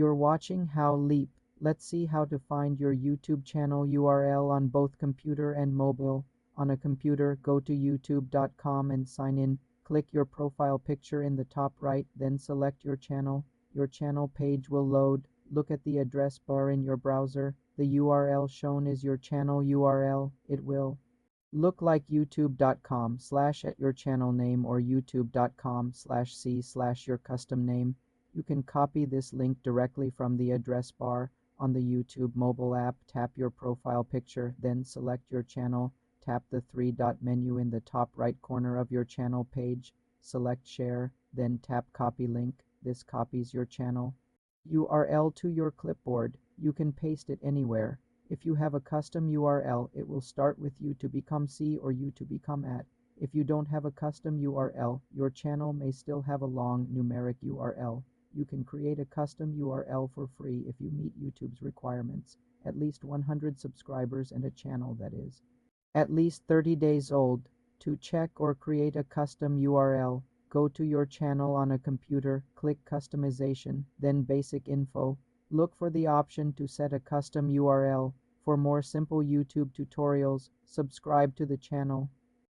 You're watching How Leap. Let's see how to find your YouTube channel URL on both computer and mobile. On a computer, go to youtube.com and sign in. Click your profile picture in the top right, then select your channel. Your channel page will load. Look at the address bar in your browser. The URL shown is your channel URL. It will look like youtube.com/at your channel name or youtube.com/c/your custom name. You can copy this link directly from the address bar. On the YouTube mobile app, tap your profile picture, then select your channel. Tap the three-dot menu in the top right corner of your channel page. Select Share, then tap Copy Link. This copies your channel URL to your clipboard. You can paste it anywhere. If you have a custom URL, it will start with U to become C or U to become at. If you don't have a custom URL, your channel may still have a long numeric URL. You can create a custom URL for free if you meet YouTube's requirements. At least 100 subscribers and a channel that is at least 30 days old. To check or create a custom URL, go to your channel on a computer, click Customization, then Basic Info. Look for the option to set a custom URL. For more simple YouTube tutorials, subscribe to the channel.